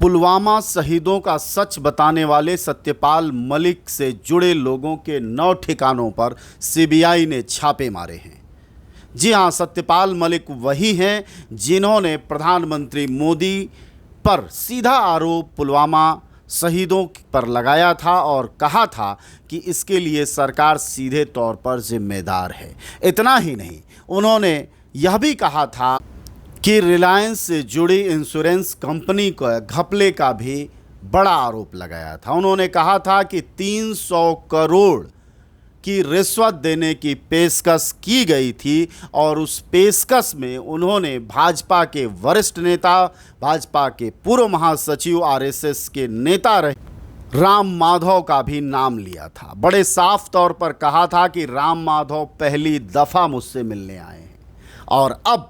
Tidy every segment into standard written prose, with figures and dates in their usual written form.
पुलवामा शहीदों का सच बताने वाले सत्यपाल मलिक से जुड़े लोगों के 9 ठिकानों पर सीबीआई ने छापे मारे हैं। जी हां, सत्यपाल मलिक वही हैं जिन्होंने प्रधानमंत्री मोदी पर सीधा आरोप पुलवामा शहीदों पर लगाया था और कहा था कि इसके लिए सरकार सीधे तौर पर जिम्मेदार है। इतना ही नहीं, उन्होंने यह भी कहा था कि रिलायंस से जुड़ी इंश्योरेंस कंपनी को घपले का भी बड़ा आरोप लगाया था। उन्होंने कहा था कि 300 करोड़ की रिश्वत देने की पेशकश की गई थी और उस पेशकश में उन्होंने भाजपा के वरिष्ठ नेता, भाजपा के पूर्व महासचिव, आरएसएस के नेता रहे राम माधव का भी नाम लिया था। बड़े साफ तौर पर कहा था कि राम माधव पहली दफ़ा मुझसे मिलने आए हैं और अब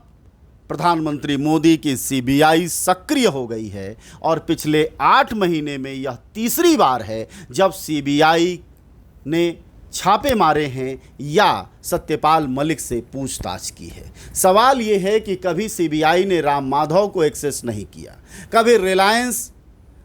प्रधानमंत्री मोदी की सीबीआई सक्रिय हो गई है और पिछले 8 महीने में यह तीसरी बार है जब सीबीआई ने छापे मारे हैं या सत्यपाल मलिक से पूछताछ की है। सवाल ये है कि कभी सीबीआई ने राम माधव को एक्सेस नहीं किया, कभी रिलायंस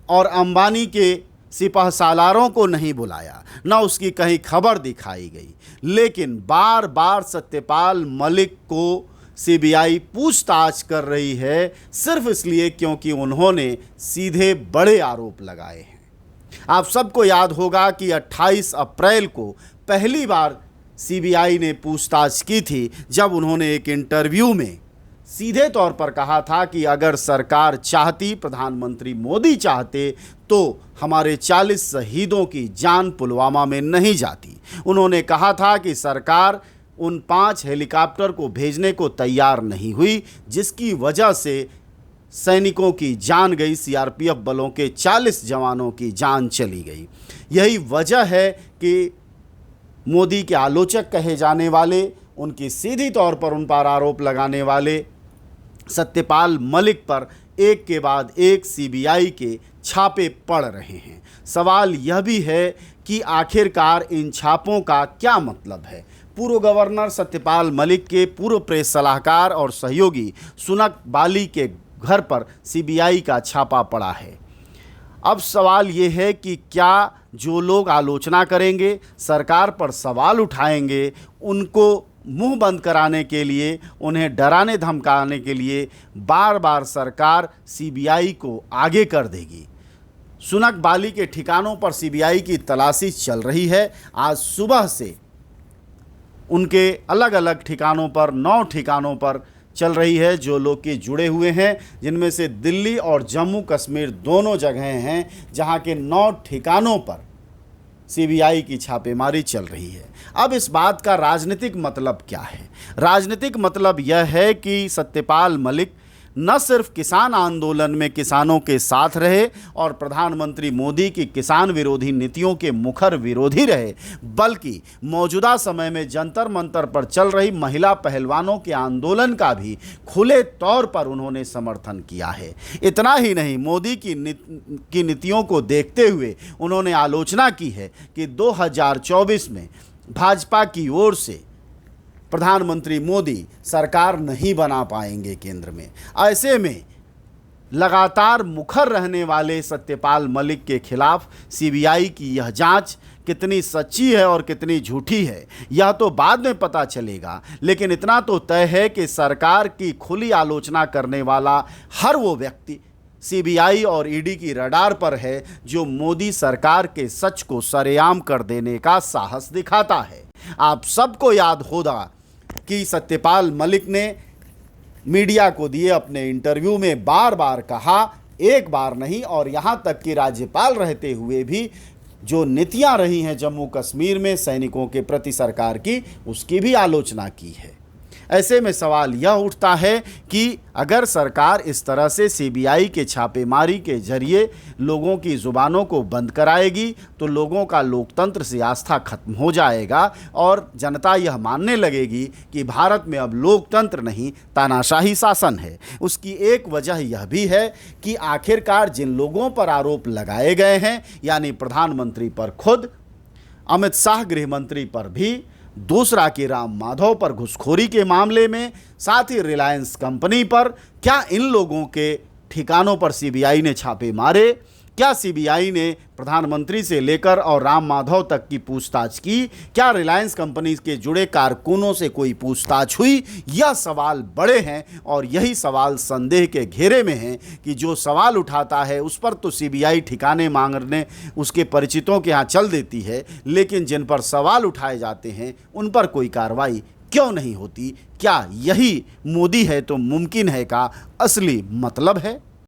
और अंबानी के सिपहसालारों को नहीं बुलाया, न उसकी कहीं खबर दिखाई गई, लेकिन बार बार सत्यपाल मलिक को सीबीआई पूछताछ कर रही है सिर्फ इसलिए क्योंकि उन्होंने सीधे बड़े आरोप लगाए हैं। आप सबको याद होगा कि 28 अप्रैल को पहली बार सीबीआई ने पूछताछ की थी जब उन्होंने एक इंटरव्यू में सीधे तौर पर कहा था कि अगर सरकार चाहती, प्रधानमंत्री मोदी चाहते तो हमारे 40 शहीदों की जान पुलवामा में नहीं जाती। उन्होंने कहा था कि सरकार उन 5 हेलीकॉप्टर को भेजने को तैयार नहीं हुई, जिसकी वजह से सैनिकों की जान गई, सीआरपीएफ बलों के 40 जवानों की जान चली गई। यही वजह है कि मोदी के आलोचक कहे जाने वाले, उनकी सीधी तौर पर उन पर आरोप लगाने वाले सत्यपाल मलिक पर एक के बाद एक सीबीआई के छापे पड़ रहे हैं। सवाल यह भी है कि आखिरकार इन छापों का क्या मतलब है। पूर्व गवर्नर सत्यपाल मलिक के पूर्व प्रेस सलाहकार और सहयोगी सुनक बाली के घर पर सीबीआई का छापा पड़ा है। अब सवाल ये है कि क्या जो लोग आलोचना करेंगे, सरकार पर सवाल उठाएंगे, उनको मुंह बंद कराने के लिए, उन्हें डराने धमकाने के लिए बार बार सरकार सीबीआई को आगे कर देगी। सुनक बाली के ठिकानों पर सीबीआई की तलाशी चल रही है। आज सुबह से उनके अलग अलग ठिकानों पर 9 ठिकानों पर चल रही है जो लोग के जुड़े हुए हैं, जिनमें से दिल्ली और जम्मू कश्मीर दोनों जगहें हैं जहां के 9 ठिकानों पर सीबीआई की छापेमारी चल रही है। अब इस बात का राजनीतिक मतलब क्या है? राजनीतिक मतलब यह है कि सत्यपाल मलिक न सिर्फ किसान आंदोलन में किसानों के साथ रहे और प्रधानमंत्री मोदी की किसान विरोधी नीतियों के मुखर विरोधी रहे, बल्कि मौजूदा समय में जंतर मंतर पर चल रही महिला पहलवानों के आंदोलन का भी खुले तौर पर उन्होंने समर्थन किया है। इतना ही नहीं, मोदी की नीतियों को देखते हुए उन्होंने आलोचना की है कि 2024 में भाजपा की ओर से प्रधानमंत्री मोदी सरकार नहीं बना पाएंगे केंद्र में। ऐसे में लगातार मुखर रहने वाले सत्यपाल मलिक के खिलाफ सीबीआई की यह जांच कितनी सच्ची है और कितनी झूठी है यह तो बाद में पता चलेगा, लेकिन इतना तो तय है कि सरकार की खुली आलोचना करने वाला हर वो व्यक्ति सीबीआई और ईडी की रडार पर है जो मोदी सरकार के सच को सरेआम कर देने का साहस दिखाता है। आप सबको याद होगा कि सत्यपाल मलिक ने मीडिया को दिए अपने इंटरव्यू में बार बार कहा, एक बार नहीं और यहाँ तक कि राज्यपाल रहते हुए भी जो नीतियाँ रही हैं जम्मू कश्मीर में सैनिकों के प्रति सरकार की, उसकी भी आलोचना की है। ऐसे में सवाल यह उठता है कि अगर सरकार इस तरह से सीबीआई के छापेमारी के जरिए लोगों की ज़ुबानों को बंद कराएगी तो लोगों का लोकतंत्र से आस्था खत्म हो जाएगा और जनता यह मानने लगेगी कि भारत में अब लोकतंत्र नहीं, तानाशाही शासन है। उसकी एक वजह यह भी है कि आखिरकार जिन लोगों पर आरोप लगाए गए हैं, यानी प्रधानमंत्री पर खुद, अमित शाह गृह मंत्री पर भी, दूसरा कि राम माधव पर घुसखोरी के मामले में, साथ ही रिलायंस कंपनी पर, क्या इन लोगों के ठिकानों पर सीबीआई ने छापे मारे? क्या सीबीआई ने प्रधानमंत्री से लेकर और राम माधव तक की पूछताछ की? क्या रिलायंस कंपनी के जुड़े कारकुनों से कोई पूछताछ हुई? यह सवाल बड़े हैं और यही सवाल संदेह के घेरे में हैं कि जो सवाल उठाता है उस पर तो सीबीआई ठिकाने मांगने उसके परिचितों के यहाँ चल देती है, लेकिन जिन पर सवाल उठाए जाते हैं उन पर कोई कार्रवाई क्यों नहीं होती? क्या यही मोदी है तो मुमकिन है का असली मतलब है?